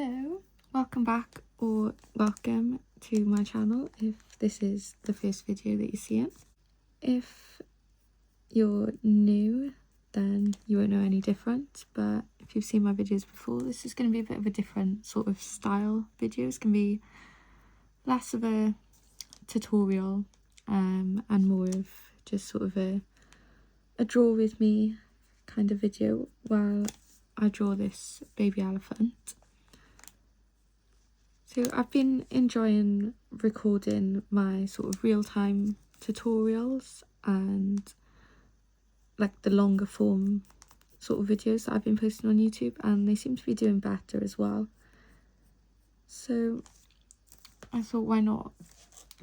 Hello, welcome back or welcome to my channel if this is the first video that you're seeing. If you're new then you won't know any different, but if you've seen my videos before, this is going to be a bit of a different sort of style video. It's going to be less of a tutorial and more of just sort of a draw with me kind of video while I draw this baby elephant. So I've been enjoying recording my sort of real-time tutorials and like the longer form sort of videos that I've been posting on YouTube, and they seem to be doing better as well. So I thought, why not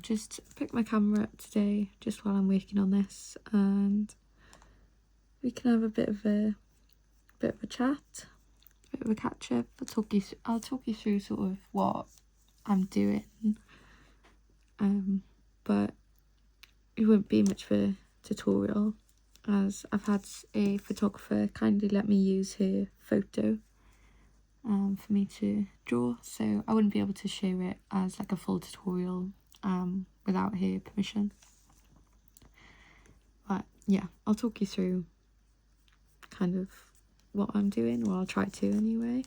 just pick my camera up today just while I'm working on this, and we can have a bit of a chat, a bit of a catch up. I'll talk you through sort of what I'm doing, but it won't be much of a tutorial as I've had a photographer kindly let me use her photo for me to draw, so I wouldn't be able to share it as like a full tutorial without her permission. But yeah, I'll talk you through kind of what I'm doing, or I'll try to anyway.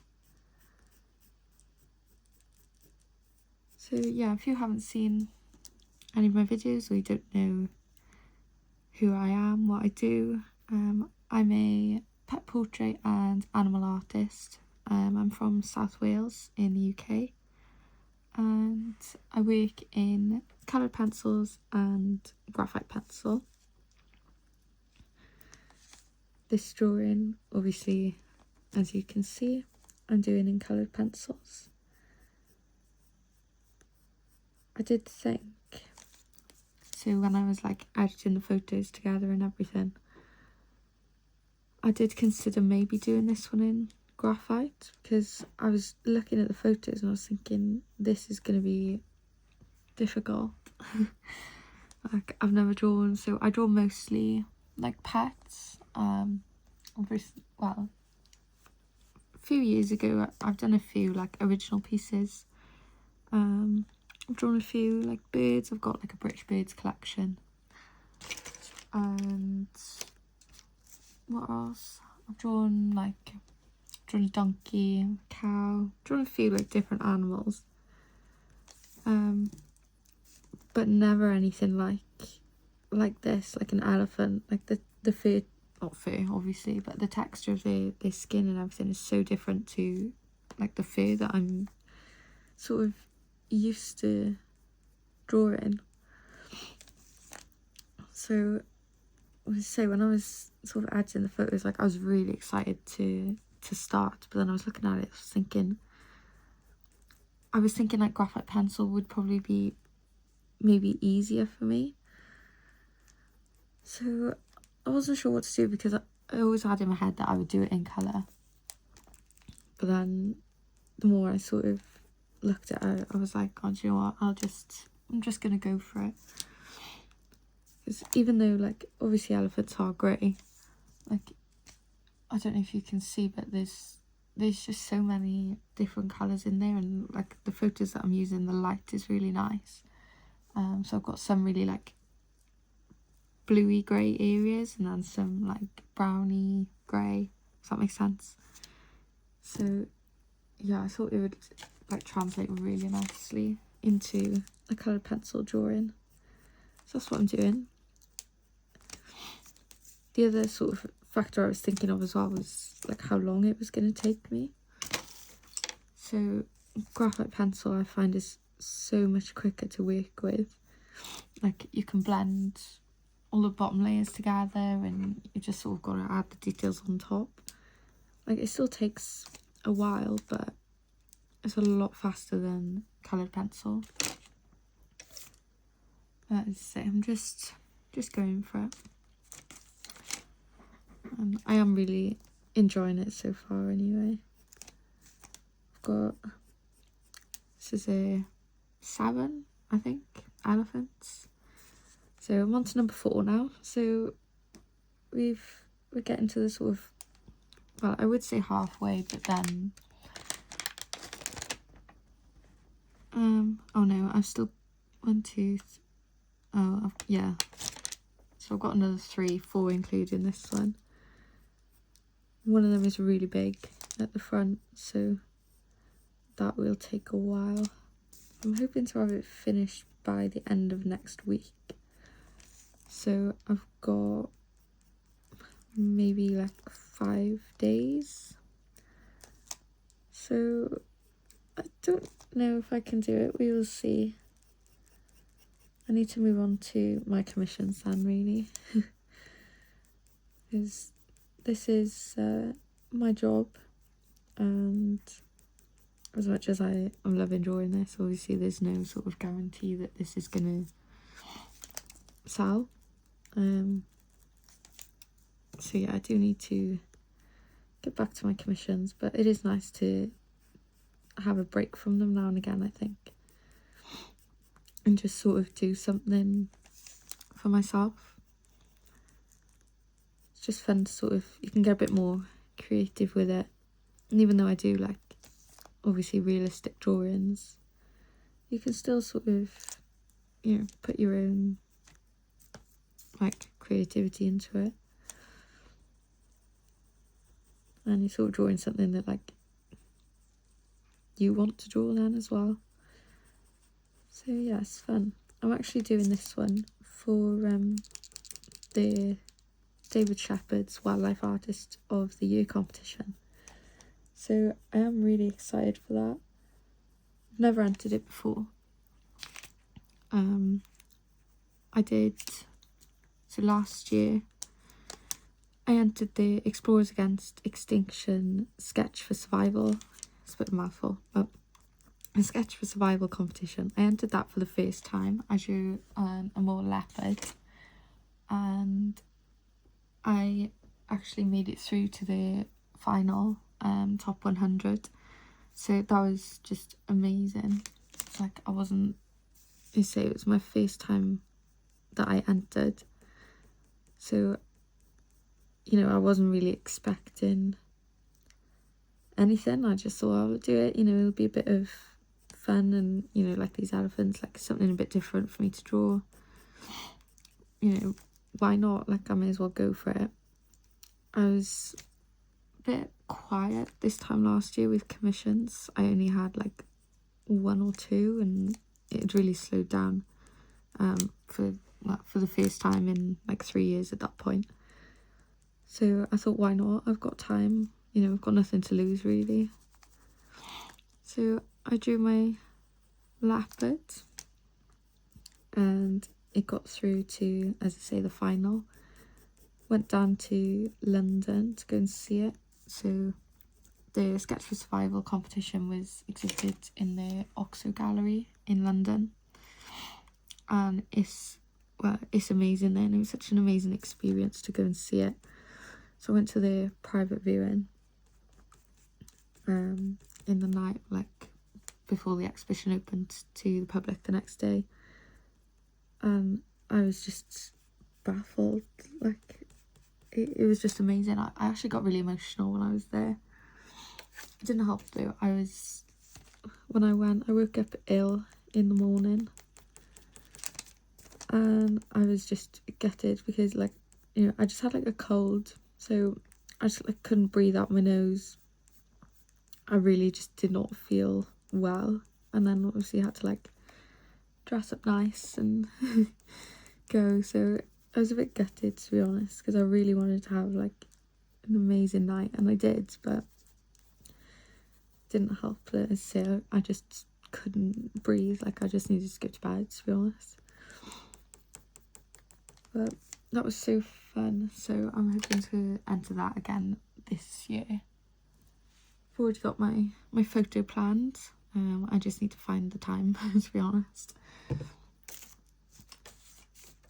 So yeah, if you haven't seen any of my videos or you don't know who I am, what I do, I'm a pet portrait and animal artist. I'm from South Wales in the UK, and I work in coloured pencils and graphite pencil. This drawing, obviously, as you can see, I'm doing in coloured pencils. I did think, so when I was like editing the photos together and everything, I did consider maybe doing this one in graphite, because I was looking at the photos and I was thinking this is going to be difficult. Like, I've never drawn, so I draw mostly like pets. Well, a few years ago I've done a few like original pieces. I've drawn a few like birds. I've got like a British birds collection. And what else? I've drawn a donkey, a cow, drawn a few like different animals. But never anything like this, like an elephant. Like the fur, not fur obviously, but the texture of their skin and everything is so different to like the fur that I'm sort of used to drawing. So when I was sort of editing the photos, like I was really excited to start, but then I was looking at it, I was thinking like graphite pencil would probably be maybe easier for me. So I wasn't sure what to do, because I always had in my head that I would do it in colour. But then the more I sort of looked at it, I was like, God, you know what, I'm just gonna go for it. Because even though like obviously elephants are grey, like I don't know if you can see, but there's just so many different colours in there, and like the photos that I'm using, the light is really nice. So I've got some really like bluey grey areas and then some like browny grey, if that makes sense. So yeah, I thought it would like translate really nicely into a coloured pencil drawing. So that's what I'm doing. The other sort of factor I was thinking of as well was like how long it was going to take me. So graphite pencil I find is so much quicker to work with. Like you can blend all the bottom layers together and you just sort of got to add the details on top. Like it still takes a while, but it's a lot faster than coloured pencil. But as I say, I'm just going for it. And I am really enjoying it so far anyway. This is a 7, I think, elephants. So I'm on to number 4 now. So we're getting to the sort of, well, I would say halfway, but then oh no, I've still 1, 2, yeah. So I've got another 3, 4 including this one. One of them is really big at the front, so that will take a while. I'm hoping to have it finished by the end of next week. So I've got maybe like 5 days. So I don't know if I can do it. We will see. I need to move on to my commissions then, really. Because this is my job, and as much as I'm loving drawing this, obviously there's no sort of guarantee that this is going to sell. So yeah, I do need to get back to my commissions, but it is nice to have a break from them now and again, I think, and just sort of do something for myself. It's just fun to sort of, you can get a bit more creative with it. And even though I do like obviously realistic drawings, you can still sort of, you know, put your own like creativity into it, and you're sort of drawing something that like you want to draw then as well. So yeah, it's fun. I'm actually doing this one for the David Shepherd's Wildlife Artist of the Year competition. So I am really excited for that. I've never entered it before. I did, so last year I entered the Explorers Against Extinction Sketch for Survival. It's a bit of a mouthful, but a Sketch for Survival competition. I entered that for the first time. I drew a more leopard, and I actually made it through to the final top 100. So that was just amazing. It's like I wasn't, you say it was my first time that I entered, so you know, I wasn't really expecting anything. I just thought I would do it, you know, it'll be a bit of fun, and you know, like these elephants, like something a bit different for me to draw, you know, why not? Like I may as well go for it. I was a bit quiet this time last year with commissions. I only had like 1 or 2, and it had really slowed down for the first time in like 3 years at that point. So I thought, why not? I've got time, you know, I've got nothing to lose really. So I drew my leopard, and it got through to, as I say, the final. Went down to London to go and see it. So the Sketch for Survival competition was exhibited in the Oxo Gallery in London, and it's amazing there, and it was such an amazing experience to go and see it. So I went to the private viewing in the night, like before the exhibition opened to the public the next day, and I was just baffled. Like it was just amazing. I actually got really emotional when I was there. It didn't help though. When I went, I woke up ill in the morning, and I was just gutted because, like, you know, I just had like a cold, so I just like couldn't breathe out my nose. I really just did not feel well, and then obviously had to like dress up nice and go. So I was a bit gutted, to be honest, because I really wanted to have like an amazing night, and I did, but didn't help that, so I just couldn't breathe. Like I just needed to go to bed, to be honest. But that was so fun, so I'm hoping to enter that again this year. I've already got my photo planned. I just need to find the time, to be honest.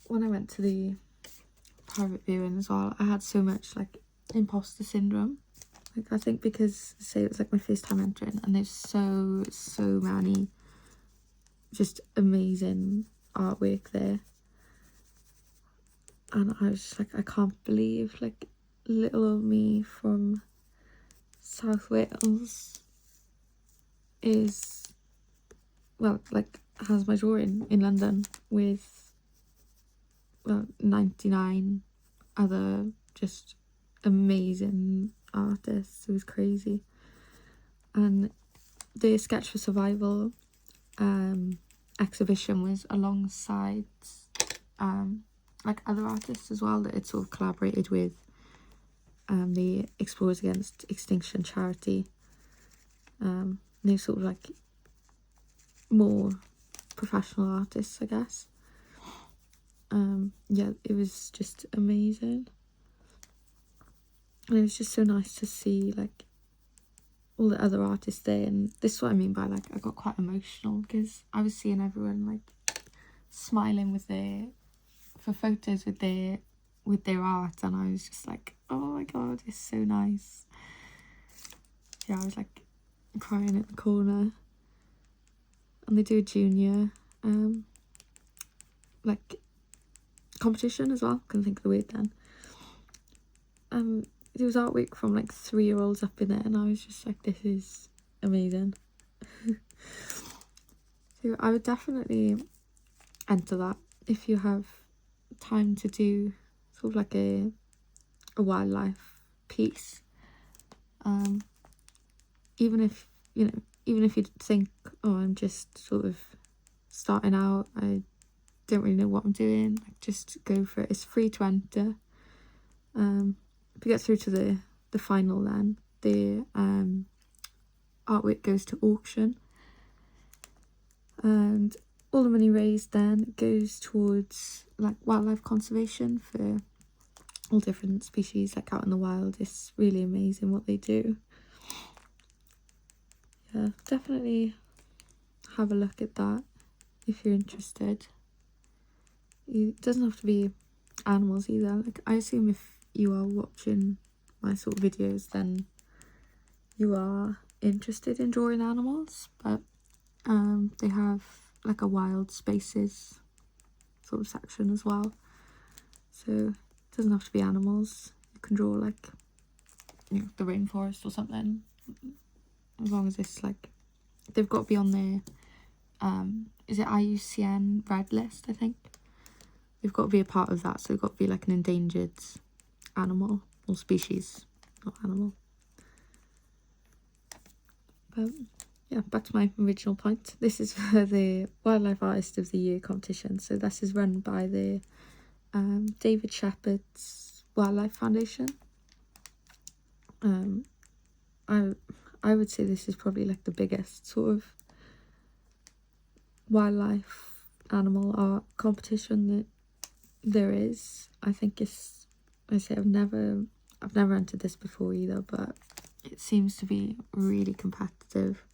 When I went to the private viewing as well, I had so much like imposter syndrome. Like I think because, say, it was like my first time entering, and there's so many just amazing artwork there, and I was just like, I can't believe like little old me from South Wales is, well, like has my drawing in London with 99 other just amazing artists. It was crazy. And the Sketch for Survival exhibition was alongside like other artists as well that it sort of collaborated with the Explorers Against Extinction charity. They're sort of like more professional artists, I guess. Yeah, it was just amazing. And it was just so nice to see like all the other artists there. And this is what I mean by like I got quite emotional because I was seeing everyone like smiling with their for photos with their art, and I was just like, oh my god, it's so nice. Yeah, I was like crying at the corner. And they do a junior like competition as well, couldn't think of the word then. There was artwork from like 3-year-olds up in there, and I was just like, this is amazing. So I would definitely enter that if you have time to do sort of like a wildlife piece. Even if you think, oh, I'm just sort of starting out, I don't really know what I'm doing, like, just go for it. It's free to enter. If you get through to the final, then the artwork goes to auction, and all the money raised then goes towards like wildlife conservation for all different species like out in the wild. It's really amazing what they do. Yeah, definitely have a look at that if you're interested. It doesn't have to be animals either. Like, I assume if you are watching my sort of videos, then you are interested in drawing animals, but they have like a wild spaces sort of section as well, so it doesn't have to be animals. You can draw like, you know, the rainforest or something, as long as it's like, they've got to be on the is it IUCN Red List, I think. They've got to be a part of that, so they've got to be like an endangered animal or species, not animal. But yeah, back to my original point. This is for the Wildlife Artist of the Year competition. So this is run by the David Shepherd's Wildlife Foundation. I would say this is probably like the biggest sort of wildlife animal art competition that there is. I think it's, I say I've never entered this before either, but it seems to be really competitive.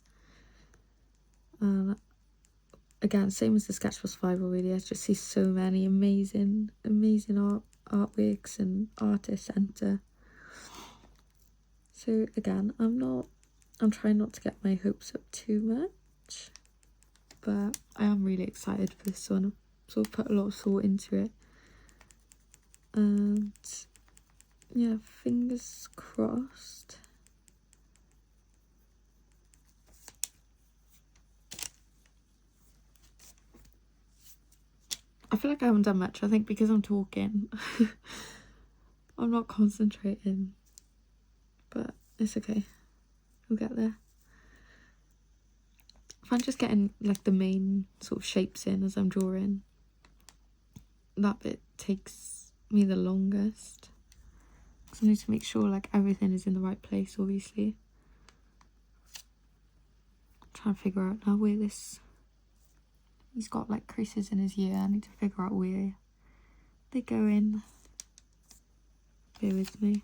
Again, same as the Sketch for Survival, really. I just see so many amazing artworks and artists enter. So again, I'm trying not to get my hopes up too much, but I am really excited for this one. I've sort of put a lot of thought into it, and yeah, fingers crossed. I feel like I haven't done much. I think because I'm talking, I'm not concentrating, but it's okay. We'll get there. If I'm just getting like the main sort of shapes in as I'm drawing, that bit takes me the longest. Because I need to make sure like everything is in the right place, obviously. I'm trying to figure out now where this... He's got like creases in his ear. I need to figure out where they go in. Bear with me.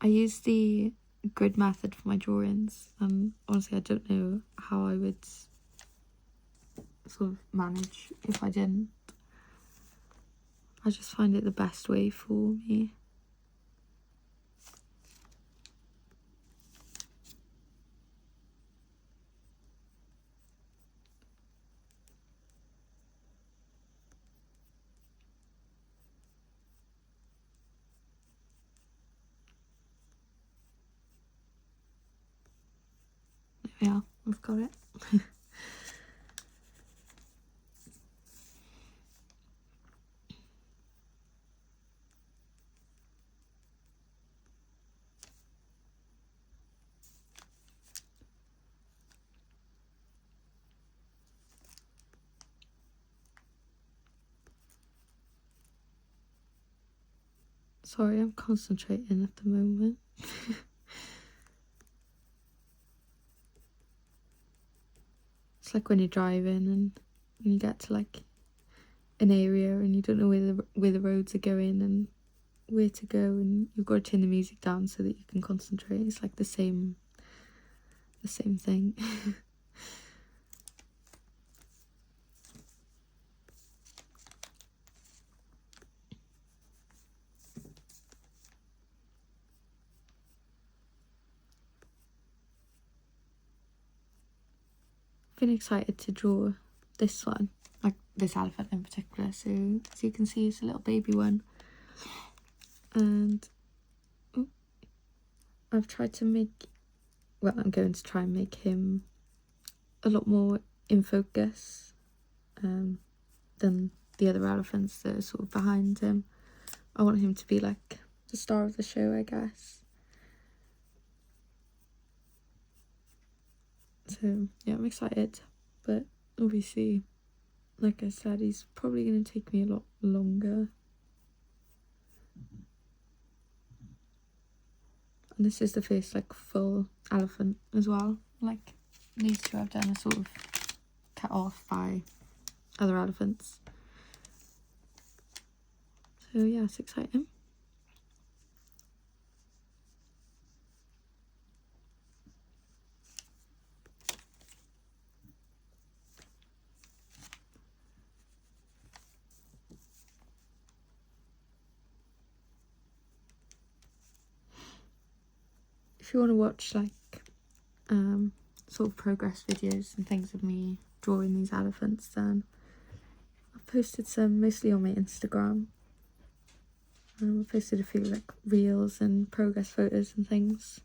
I use the grid method for my drawings, and honestly I don't know how I would sort of manage if I didn't. I just find it the best way for me. Yeah, I've got it. Sorry, I'm concentrating at the moment. It's like when you're driving and you get to like an area and you don't know where the roads are going and where to go, and you've got to turn the music down so that you can concentrate. It's like the same thing. I've been excited to draw this one, like this elephant in particular. So as you can see, it's a little baby one, and I've tried to make, well, I'm going to try and make him a lot more in focus than the other elephants that are sort of behind him. I want him to be like the star of the show, I guess. So yeah, I'm excited, but obviously, like I said, he's probably going to take me a lot longer. And this is the first like full elephant as well. Like these two I've done are sort of cut off by other elephants. So yeah, it's exciting. If you want to watch like sort of progress videos and things of me drawing these elephants, then I've posted some mostly on my Instagram. I posted a few like reels and progress photos and things,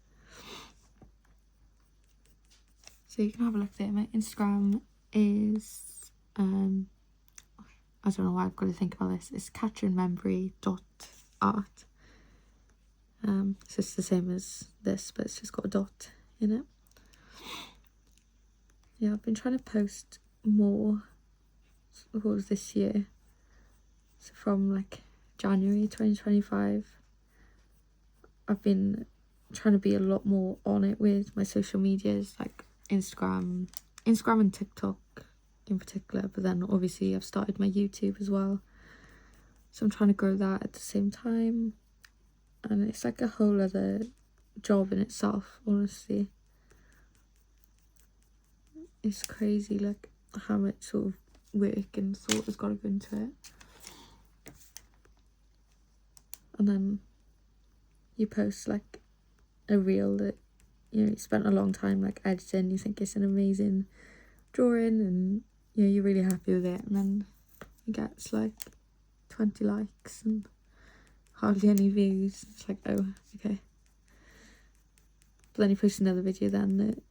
so you can have a look there. My Instagram is I don't know why I've got to think about this. It's catcherinmemory.art. It's just the same as this, but it's just got a dot in it. Yeah, I've been trying to post more. What was this year? So from like January 2025, I've been trying to be a lot more on it with my social medias, like Instagram and TikTok in particular, but then obviously I've started my YouTube as well, so I'm trying to grow that at the same time, and it's like a whole other job in itself, honestly. It's crazy like how much sort of work and thought has got to go into it. And then you post like a reel that you spent a long time like editing, you think it's an amazing drawing and you're really happy with it, and then it gets like 20 likes and hardly any views. It's like, oh, okay. But then you post another video then that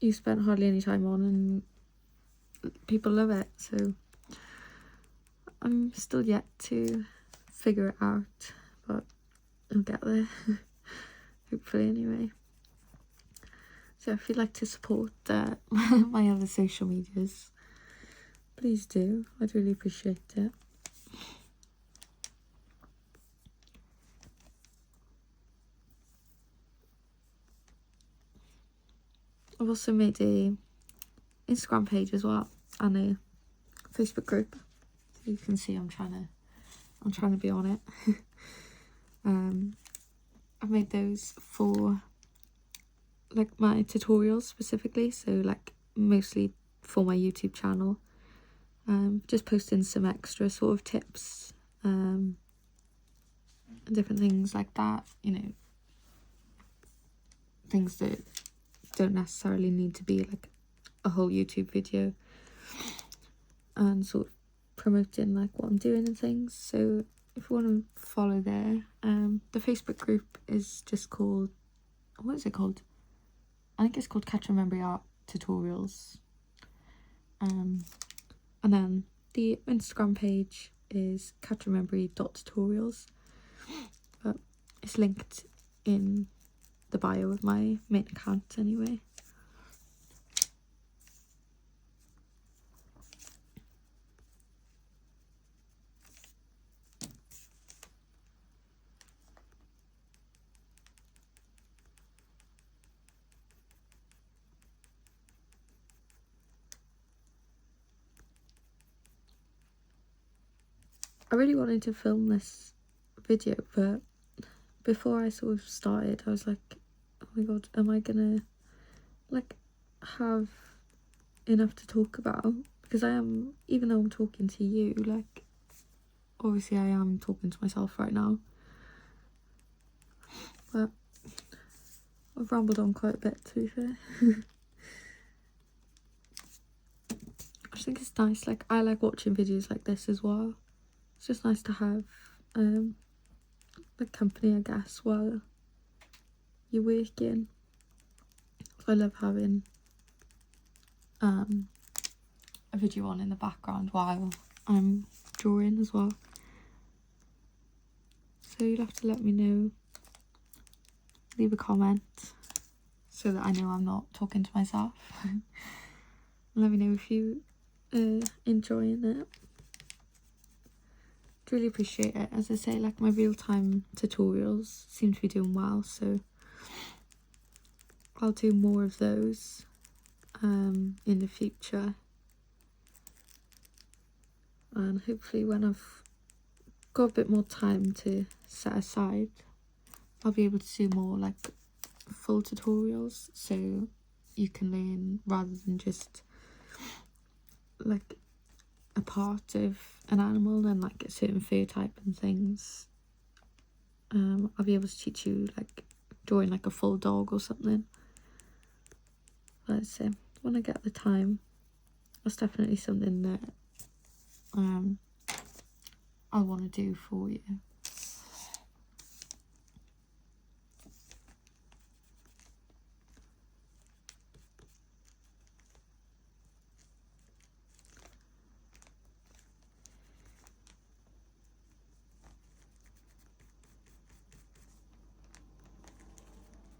you spent hardly any time on and people love it. So I'm still yet to figure it out, but I'll get there. Hopefully, anyway. So if you'd like to support my other social medias, please do. I'd really appreciate it. I've also made a Instagram page as well and a Facebook group, so you can see I'm trying to be on it. I've made those for like my tutorials specifically, so like mostly for my YouTube channel. Just posting some extra sort of tips and different things like that, things that don't necessarily need to be like a whole YouTube video, and sort of promoting like what I'm doing and things. So if you want to follow there, the Facebook group is just called, what is it called? I think it's called Catch and Memory Art Tutorials. And then the Instagram page is catchandmemory.tutorials, but it's linked in the bio of my main account anyway. I really wanted to film this video, but before I sort of started, I was like, oh my god, am I gonna like have enough to talk about? Because I am, even though I'm talking to you, like obviously I am talking to myself right now, but I've rambled on quite a bit, to be fair. I just think it's nice, like I like watching videos like this as well. It's just nice to have like company, I guess, while you're working. I love having a video on in the background while I'm drawing as well. So you'll have to let me know, leave a comment so that I know I'm not talking to myself. Let me know if you enjoying it. Really appreciate it. As I say, like my real-time tutorials seem to be doing well, so I'll do more of those in the future, and hopefully when I've got a bit more time to set aside, I'll be able to do more like full tutorials, so you can learn rather than just like a part of an animal and like a certain food type and things. I'll be able to teach you like drawing like a full dog or something. But when I get the time, that's definitely something that I want to do for you.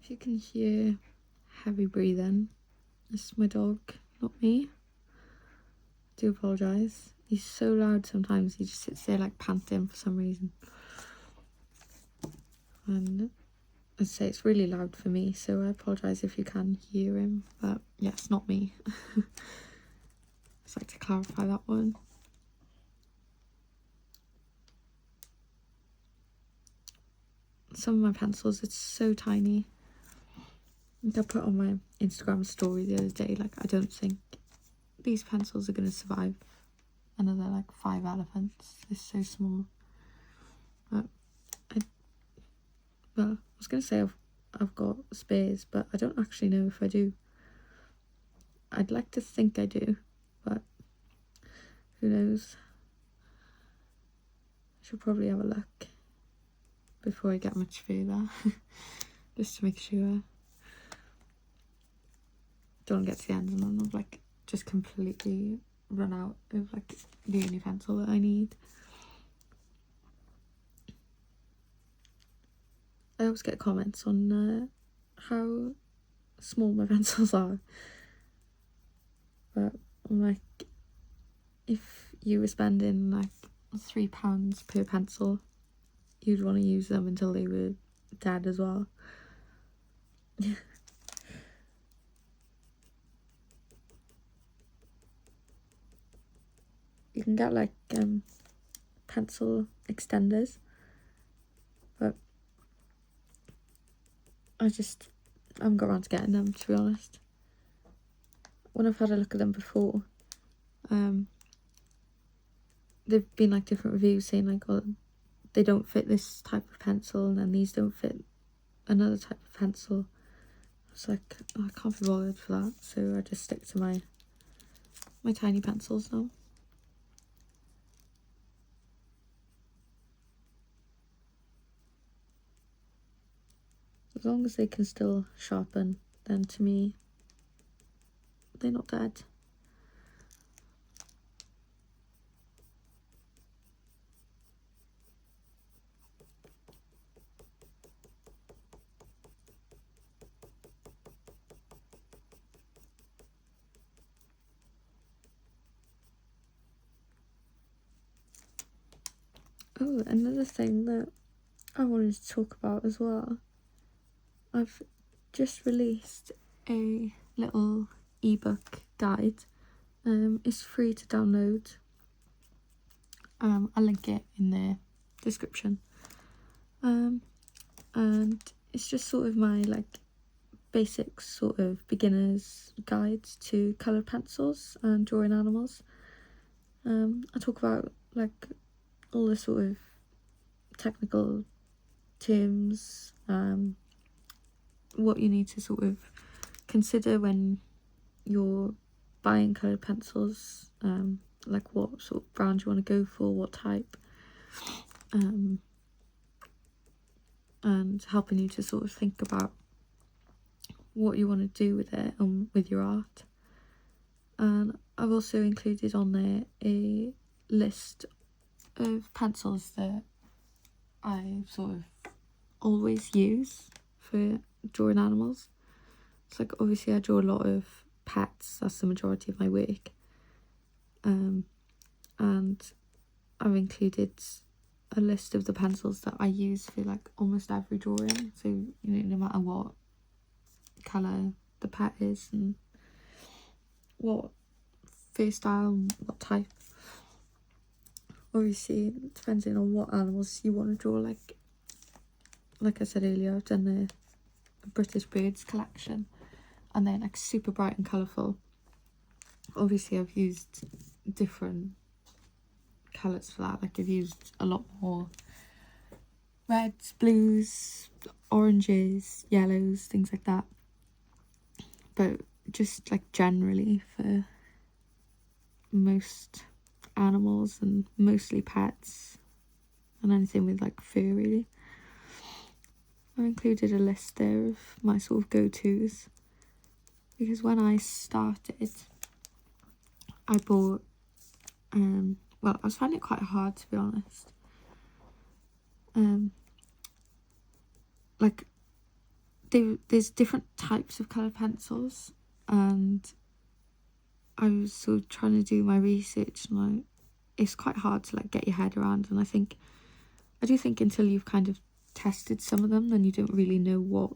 If you can hear heavy breathing, it's my dog, not me. I do apologise. He's so loud sometimes, he just sits there like panting for some reason. And I'd say it's really loud for me, so I apologise if you can hear him, but yeah, it's not me. Just like to clarify that one. Some of my pencils, it's so tiny. I think I put on my Instagram story the other day, like I don't think these pencils are going to survive another like 5 elephants. They're so small. But I was going to say I've got spares, but I don't actually know if I do. I'd like to think I do, but who knows. I should probably have a look before I get much further, just to make sure. Don't get to the end and then I've like just completely run out of like the only pencil that I need. I always get comments on how small my pencils are, but I'm like, if you were spending like £3 per pencil, you'd want to use them until they were dead as well. You can get like pencil extenders, but I haven't got around to getting them, to be honest. When I've had a look at them before, they've been like different reviews saying like, oh, they don't fit this type of pencil, and then these don't fit another type of pencil. It's like, oh, I can't be bothered for that, so I just stick to my tiny pencils now. As long as they can still sharpen, then to me, they're not dead. Oh, another thing that I wanted to talk about as well. I've just released a little ebook guide. It's free to download. I'll link it in the description. And it's just sort of my like basic sort of beginner's guide to coloured pencils and drawing animals. I talk about like all the sort of technical terms, what you need to sort of consider when you're buying coloured pencils, like what sort of brand you want to go for, what type, and helping you to sort of think about what you want to do with it and with your art. And I've also included on there a list of pencils that I sort of always use for drawing animals. It's like obviously I draw a lot of pets, that's the majority of my work, and I've included a list of the pencils that I use for like almost every drawing, so you know, no matter what colour the pet is and what fur style and what type. Obviously depending on what animals you want to draw, like I said earlier, I've done the British birds collection and they're like super bright and colourful. Obviously I've used different colours for that, like I've used a lot more reds, blues, oranges, yellows, things like that. But just like generally for most animals and mostly pets and anything with like fur really, I've included a list there of my sort of go-tos, because when I started I bought well, I was finding it quite hard, to be honest. Like there's different types of coloured pencils, and I was sort of trying to do my research, and it's quite hard to like get your head around. And I do think until you've kind of tested some of them, then you don't really know what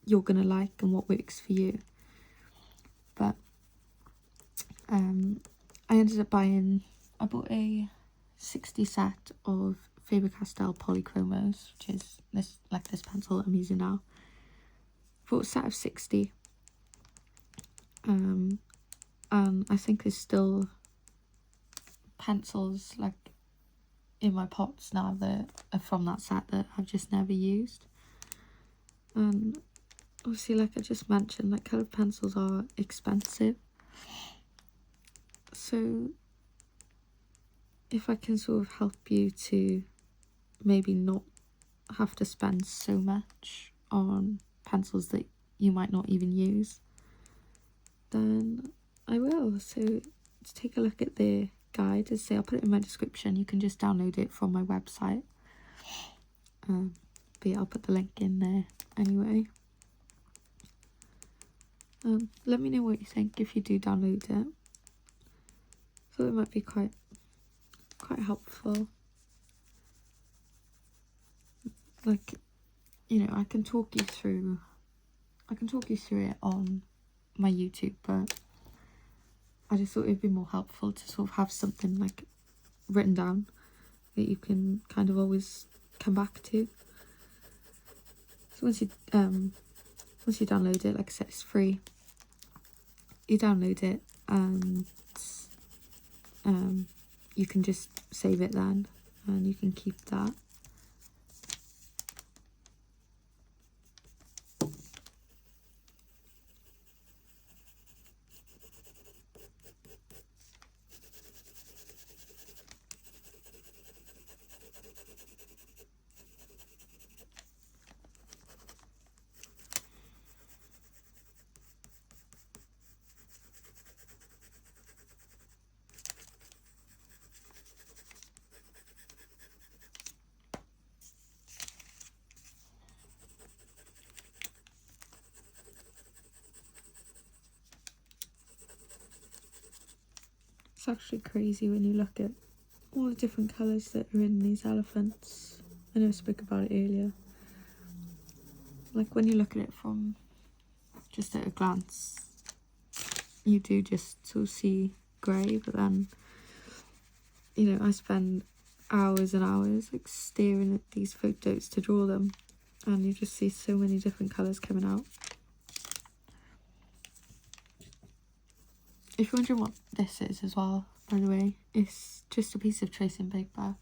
you're gonna like and what works for you. But I bought a 60 set of Faber-Castell Polychromos, which is this pencil that I'm using now. Bought a set of 60. And I think there's still pencils like in my pots now that are from that set that I've just never used. And obviously, like I just mentioned, like coloured pencils are expensive. So if I can sort of help you to maybe not have to spend so much on pencils that you might not even use, then I will. So to take a look at the guide, as I say, I'll put it in my description. You can just download it from my website. But yeah, I'll put the link in there anyway. Let me know what you think if you do download it. I thought it might be quite helpful. Like, you know, I can talk you through it on my YouTube, but I just thought it'd be more helpful to sort of have something like written down that you can kind of always come back to. So once you download it, like I said, it's free. You download it and you can just save it then, and you can keep that. actually crazy when you look at all the different colours that are in these elephants. I know I spoke about it earlier. Like when you look at it from just at a glance, you do just sort of see grey, but then, you know, I spend hours and hours like staring at these photos to draw them, and you just see so many different colours coming out. If you're wondering what this is as well, by the way, it's just a piece of tracing paper.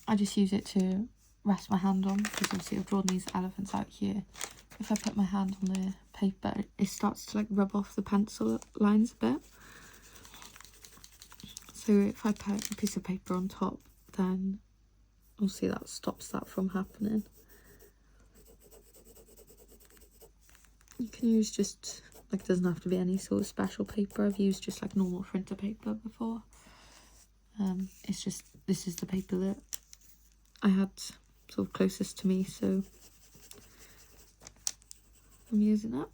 I just use it to rest my hand on, because obviously I've drawn these elephants out here. If I put my hand on the paper, it starts to like rub off the pencil lines a bit. So if I put a piece of paper on top, then obviously that stops that from happening. You can use just, like, doesn't have to be any sort of special paper. I've used just like normal printer paper before. It's just, this is the paper that I had sort of closest to me, so I'm using that.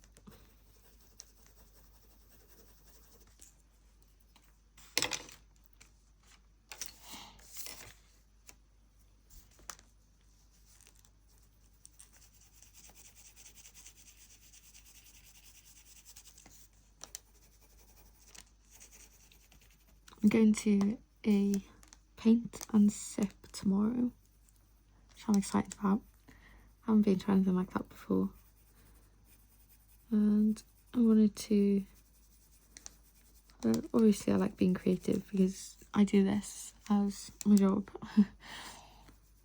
I'm going to a paint and sip tomorrow, which I'm excited about. I haven't been to anything like that before. And I wanted to, obviously I like being creative because I do this as my job.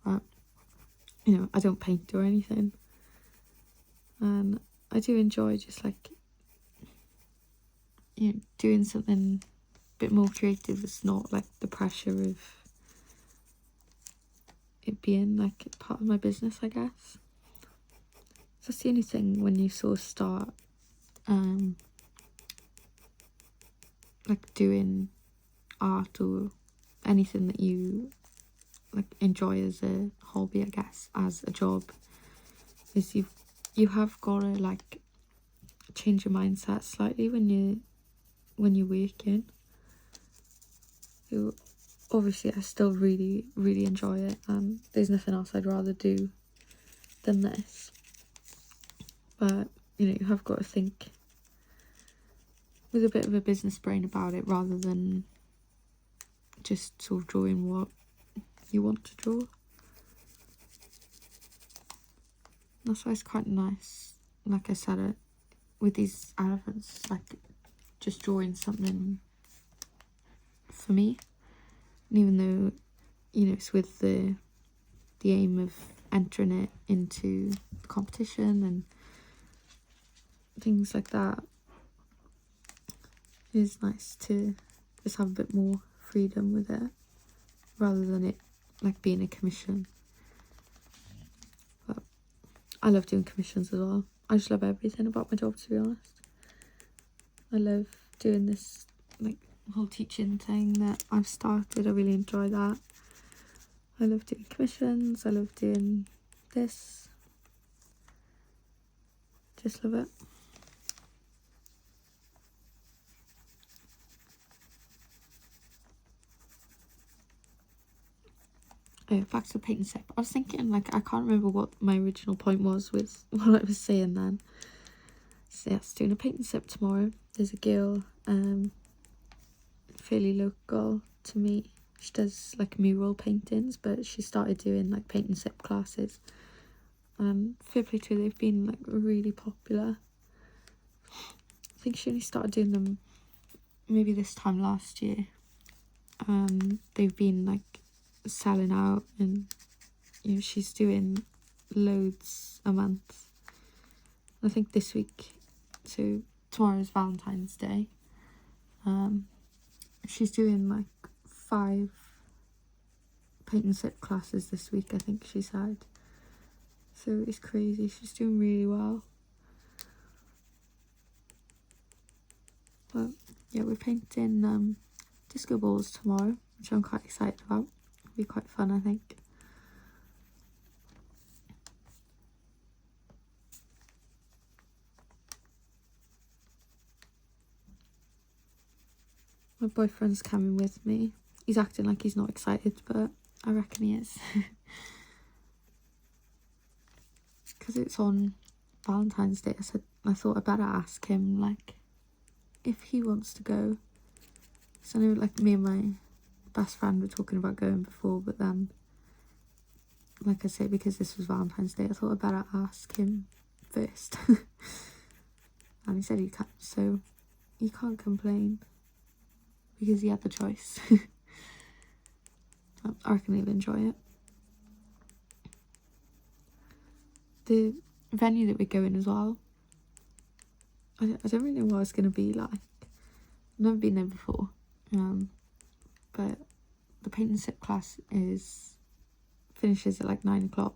But, you know, I don't paint or anything. And I do enjoy just like, you know, doing something bit more creative. It's not like the pressure of it being like part of my business, I guess. So that's the only thing when you sort of start like doing art or anything that you like enjoy as a hobby, I guess, as a job, is you have got to like change your mindset slightly when you're working. So obviously I still really enjoy it, and there's nothing else I'd rather do than this, but you know, you have got to think with a bit of a business brain about it, rather than just sort of drawing what you want to draw. That's why it's quite nice, like I said, with these elephants, like just drawing something for me. And even though, you know, it's with the aim of entering it into the competition and things like that, it is nice to just have a bit more freedom with it, rather than it like being a commission. But I love doing commissions as well. I just love everything about my job, to be honest. I love doing this like whole teaching thing that I've started. I really enjoy that. I love doing commissions. I love doing this. Just love it. Oh, back to the paint and sip. I was thinking, like, I can't remember what my original point was with what I was saying then. So yes, doing a paint and sip tomorrow. There's a girl, fairly local to me. She does like mural paintings, but she started doing like paint and sip classes. Fair play to her, they've been like really popular. I think she only started doing them maybe this time last year. They've been like selling out, and you know, she's doing loads a month. I think this week, so tomorrow is Valentine's Day, she's doing like 5 paint and sip classes this week, I think she said. So it's crazy, she's doing really well. But yeah, we're painting disco balls tomorrow, which I'm quite excited about. It'll be quite fun, I think. My boyfriend's coming with me. He's acting like he's not excited, but I reckon he is. Because it's on Valentine's Day, I thought I'd better ask him, like, if he wants to go. So I know, like, me and my best friend were talking about going before, but then, like I say, because this was Valentine's Day, I thought I'd better ask him first. And he said he can, so he can't complain, because he had the choice. I reckon he'll enjoy it. The venue that we're going as well, I don't really know what it's going to be like. I've never been there before, but the paint and sip class finishes at like 9 o'clock,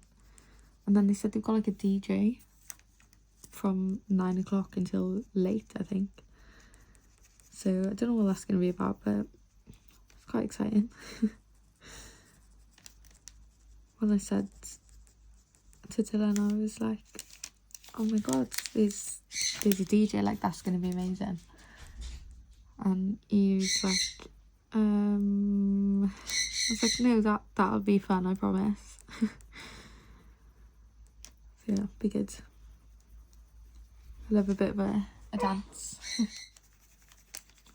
and then they said they've got like a DJ from 9 o'clock until late, I think. So I don't know what that's going to be about, but it's quite exciting. When I said to Dylan, I was like, oh my god, there's a DJ, like, that's going to be amazing. And he was like, I was like, no, that'll be fun, I promise. So yeah, be good. I love a bit of a dance. I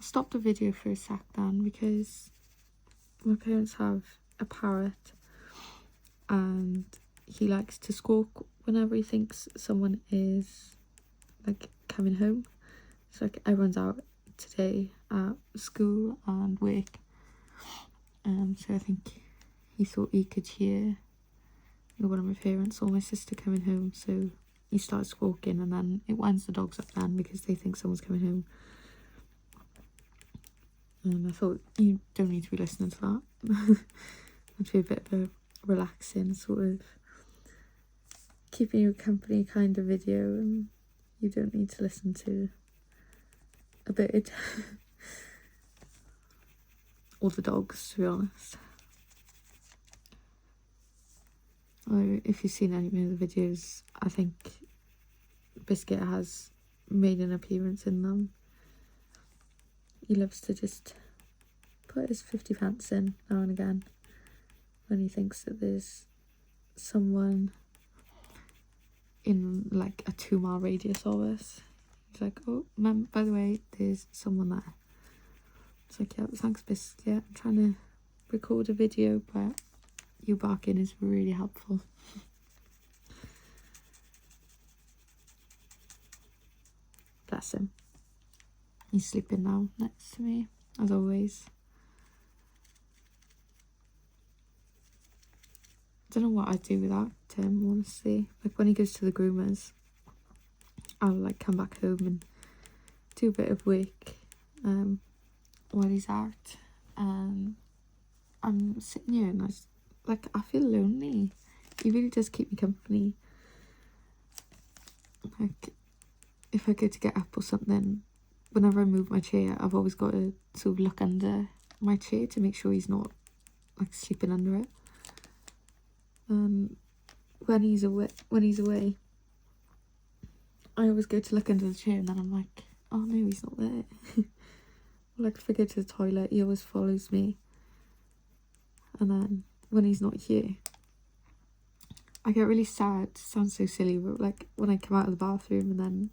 stopped the video for a sec then, because my parents have a parrot, and he likes to squawk whenever he thinks someone is, like, coming home. So, like, everyone's out today at school and work, so I think he thought he could hear, one of my parents or my sister coming home, so he started squawking, and then it winds the dogs up then because they think someone's coming home. And I thought, you don't need to be listening to that. It'd be a bit of a relaxing, sort of keeping you company kind of video, and you don't need to listen to a bird. Or the dogs, to be honest. Or if you've seen any of the videos, I think Biscuit has made an appearance in them. He loves to just put his 50 pence in now and again when he thinks that there's someone in like a 2-mile radius of us. He's like, oh, Mum, by the way, there's someone there. It's like, yeah, thanks, Biscuit. I'm trying to record a video, but you barking is really helpful. Bless him. He's sleeping now next to me, as always. I don't know what I'd do without him, honestly. Like, when he goes to the groomers, I'll like come back home and do a bit of work while he's out, and I'm sitting here and I feel lonely. He really does keep me company. Like, if I go to get up or something, whenever I move my chair, I've always got to sort of look under my chair to make sure he's not like sleeping under it. When he's away, I always go to look under the chair, and then I'm like, oh no, he's not there. Like, if I go to the toilet, he always follows me. And then when he's not here, I get really sad. It sounds so silly, but like when I come out of the bathroom and then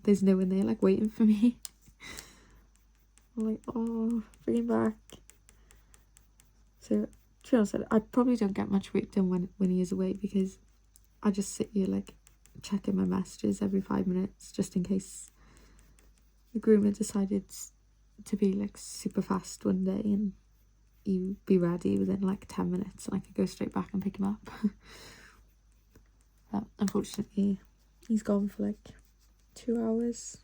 there's no one there, like, waiting for me. I'm like, oh, bring him back. So, to be honest, I probably don't get much work done when he is away, because I just sit here, like, checking my messages every 5 minutes, just in case the groomer decided to be, like, super fast one day and he'd be ready within, like, 10 minutes, and I could go straight back and pick him up. But unfortunately, he's gone for, like, 2 hours.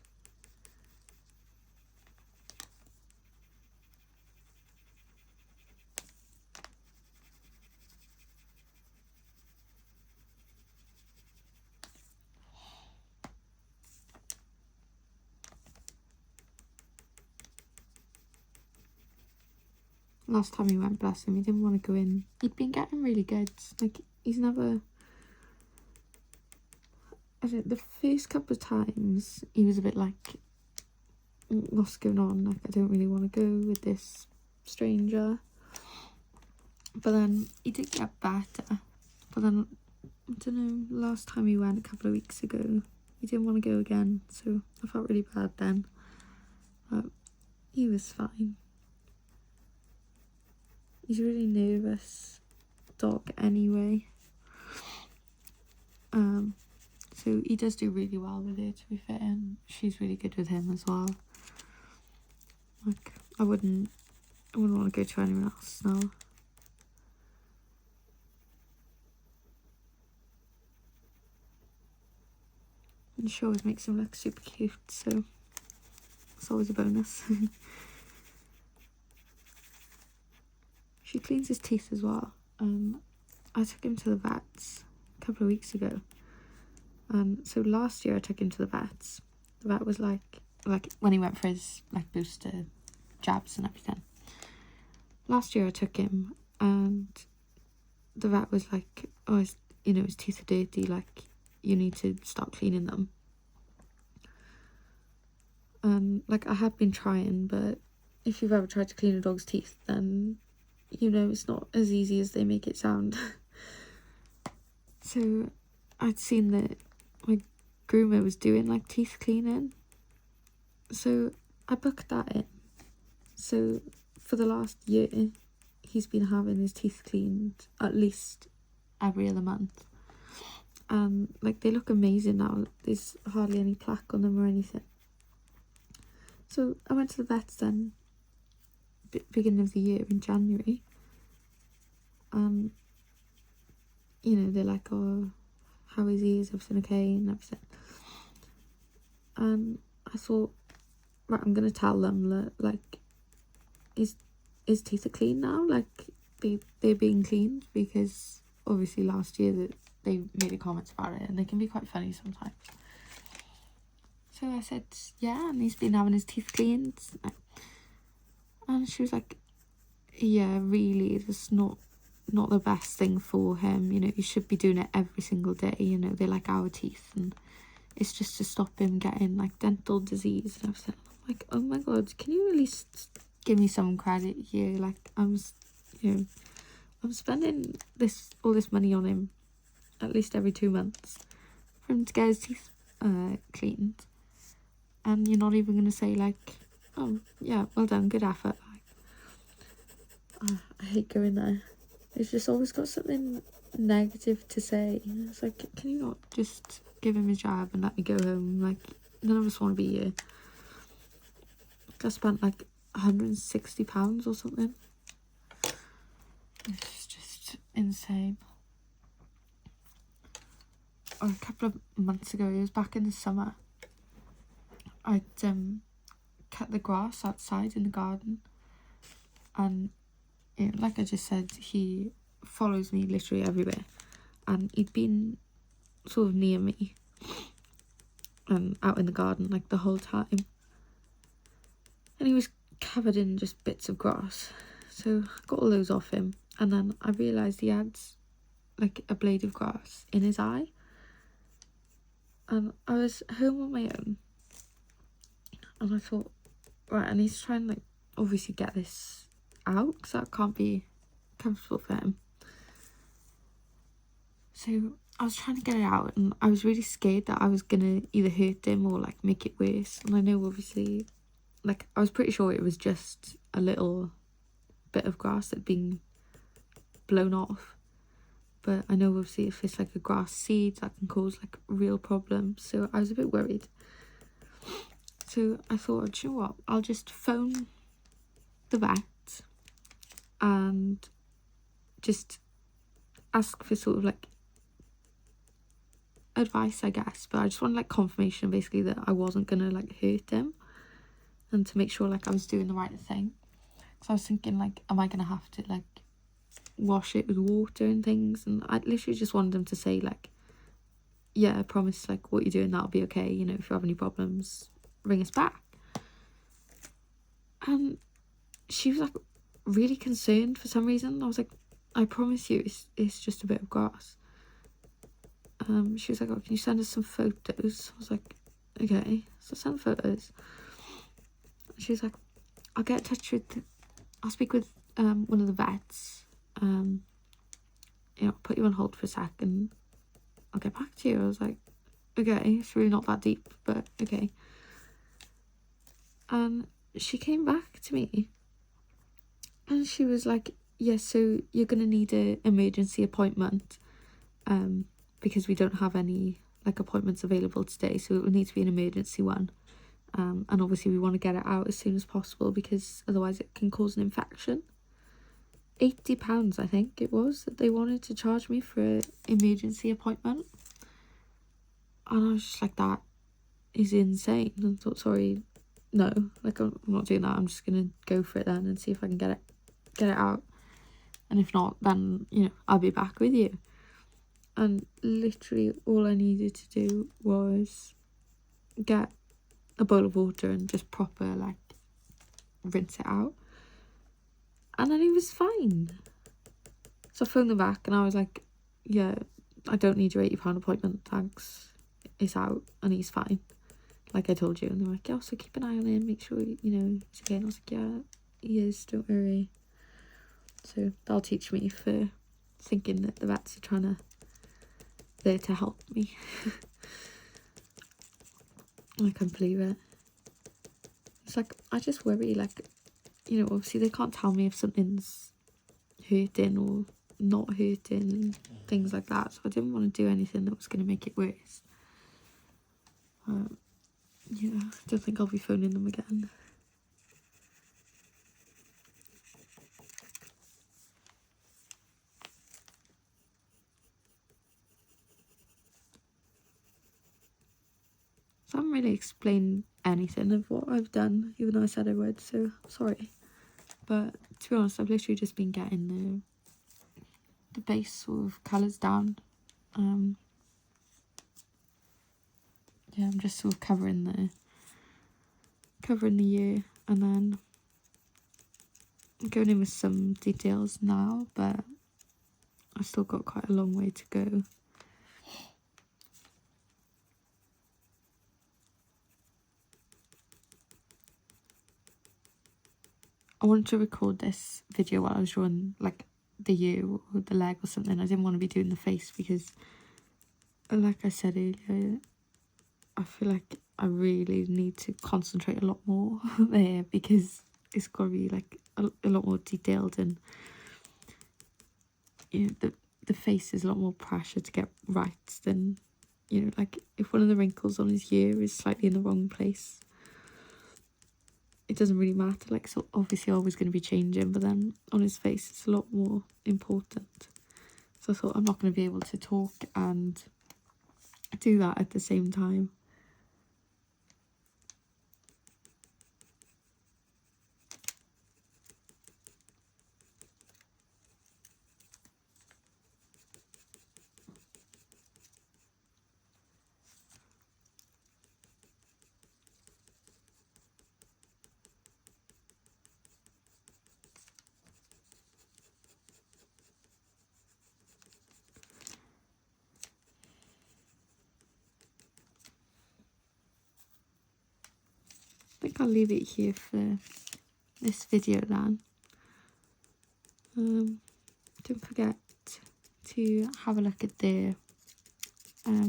Last time he went, bless him, he didn't want to go in. He'd been getting really good. Like, he's never... I don't know, the first couple of times, he was a bit like, what's going on, like I don't really want to go with this stranger. But then he did get better. But then, I don't know, last time he went a couple of weeks ago, he didn't want to go again, so I felt really bad then. But he was fine. He's a really nervous dog anyway. So he does do really well with her, to be fair, and she's really good with him as well. Like, I wouldn't want to go to anyone else now. And she always makes him look super cute, so it's always a bonus. She cleans his teeth as well. I took him to the vets a couple of weeks ago. So last year I took him to the vets. The vet was like when he went for his like booster jabs and everything. Last year I took him and the vet was like, oh, his teeth are dirty, like you need to start cleaning them. Like I have been trying, but if you've ever tried to clean a dog's teeth, then you know it's not as easy as they make it sound. So I'd seen that my groomer was doing like teeth cleaning, so I booked that in. So for the last year he's been having his teeth cleaned at least every other month, and like they look amazing now. There's hardly any plaque on them or anything. So I went to the vets then beginning of the year in January, you know, they're like, oh, how is he, is everything okay and everything. And I thought, right, I'm gonna tell them that like his teeth are clean now, like they're being cleaned, because obviously last year that they made a comment about it and they can be quite funny sometimes. So I said, yeah, and he's been having his teeth cleaned. And she was like, yeah, really, that's not the best thing for him. You know, you should be doing it every single day. You know, they're like our teeth, and it's just to stop him getting like dental disease and everything. I'm like, oh my god, can you at least give me some credit here? Like, I'm spending all this money on him at least every 2 months for him to get his teeth cleaned, and you're not even gonna say like, oh yeah, well done, good effort. Like, I hate going there. It's just always got something negative to say. It's like, can you not just give him his jab and let me go home? Like, none of us want to be here. I spent like £160 or something. It's just insane. Or a couple of months ago, it was back in the summer, I'd cut the grass outside in the garden, and like I just said, he follows me literally everywhere, and he'd been sort of near me and out in the garden like the whole time, and he was covered in just bits of grass. So I got all those off him, and then I realised he had like a blade of grass in his eye, and I was home on my own, and I thought, right, I need to try and like obviously get this out, because that can't be comfortable for him. So I was trying to get it out, and I was really scared that I was gonna either hurt him or like make it worse. And I know obviously, like, I was pretty sure it was just a little bit of grass that had been blown off, but I know obviously if it's like a grass seed, that can cause like real problems. So I was a bit worried. So I thought, do you know what, I'll just phone the vet and just ask for sort of like advice, I guess. But I just wanted like confirmation basically that I wasn't gonna like hurt him, and to make sure like I was doing the right thing. So I was thinking, like, am I gonna have to like wash it with water and things? And I literally just wanted him to say like, yeah, I promise, like, what you're doing, that'll be okay. You know, if you have any problems, ring us back. And she was like really concerned for some reason. I was like, I promise you, it's just a bit of grass. She was like, oh, can you send us some photos? I was like, okay. So I sent photos, she was like, I'll get in touch with, I'll speak with one of the vets, you know, put you on hold for a sec and I'll get back to you. I was like, okay, it's really not that deep, but okay. And she came back to me and she was like, yes, so you're going to need an emergency appointment because we don't have any like appointments available today, so it will need to be an emergency one. And obviously we want to get it out as soon as possible because otherwise it can cause an infection. £80 I think it was that they wanted to charge me for an emergency appointment. And I was just like, that is insane. And I thought, sorry, no, like I'm not doing that. I'm just gonna go for it then and see if I can get it out. And if not, then, you know, I'll be back with you. And literally all I needed to do was get a bowl of water and just proper like rinse it out. And then he was fine. So I phoned them back and I was like, yeah, I don't need your £80 appointment, thanks. It's out and he's fine, like I told you. And they're like, yeah, so keep an eye on him, make sure, you know, he's okay. And I was like, yeah, he is, don't worry. So that'll teach me for thinking that the vets are there to help me. I can't believe it. It's like, I just worry, like, you know, obviously they can't tell me if something's hurting or not hurting and things like that. So I didn't want to do anything that was going to make it worse. Yeah, I don't think I'll be phoning them again. So I haven't really explained anything of what I've done, even though I said I would, so sorry. But to be honest, I've literally just been getting the base sort of colours down. Yeah, I'm just sort of covering the ear, and then I'm going in with some details now, but I've still got quite a long way to go. I wanted to record this video while I was drawing like the ear or the leg or something. I didn't want to be doing the face because, like I said earlier, I feel like I really need to concentrate a lot more there because it's got to be like a lot more detailed, and you know, the face is a lot more pressure to get right than, you know, like if one of the wrinkles on his ear is slightly in the wrong place, it doesn't really matter. Like, so obviously always going to be changing, but then on his face it's a lot more important. So I thought, I'm not going to be able to talk and do that at the same time. I think I'll leave it here for this video then. Don't forget to have a look at the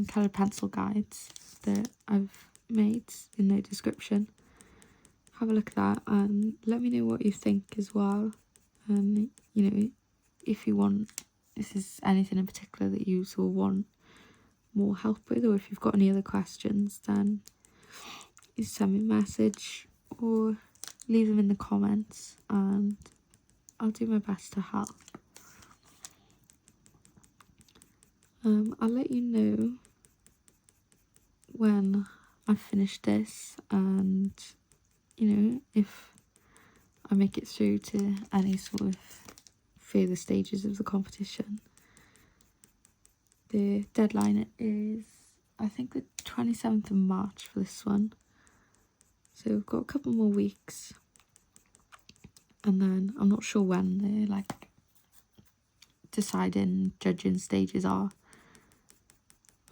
coloured pencil guides that I've made in the description. Have a look at that and let me know what you think as well. And you know, if you want, if there's anything in particular that you sort of want more help with, or if you've got any other questions, then you send me a message or leave them in the comments and I'll do my best to help. I'll let you know when I've finished this, and you know, if I make it through to any sort of further stages of the competition. The deadline is, I think, the 27th of March for this one. So we've got a couple more weeks. And then I'm not sure when the like deciding judging stages are.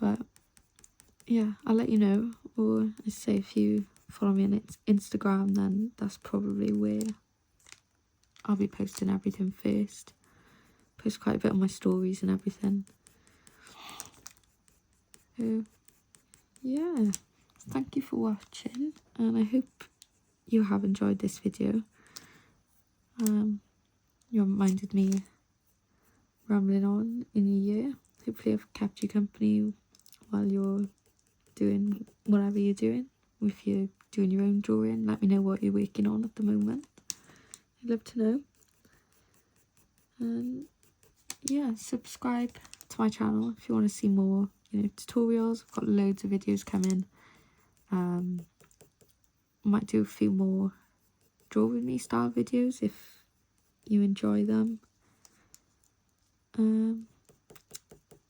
But yeah, I'll let you know. Or I say if you follow me on Instagram, then that's probably where I'll be posting everything first. Post quite a bit on my stories and everything. So yeah, thank you for watching, and I hope you have enjoyed this video. You haven't minded me rambling on in a year. Hopefully I've kept you company while you're doing whatever you're doing. If you're doing your own drawing, let me know what you're working on at the moment. I'd love to know. And yeah, subscribe to my channel if you want to see more, you know, tutorials. I've got loads of videos coming. Might do a few more draw with me style videos if you enjoy them.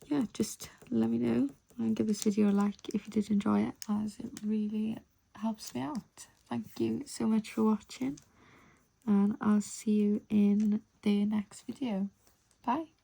Yeah, just let me know and give this video a like if you did enjoy it, as it really helps me out. Thank you so much for watching, and I'll see you in the next video. Bye.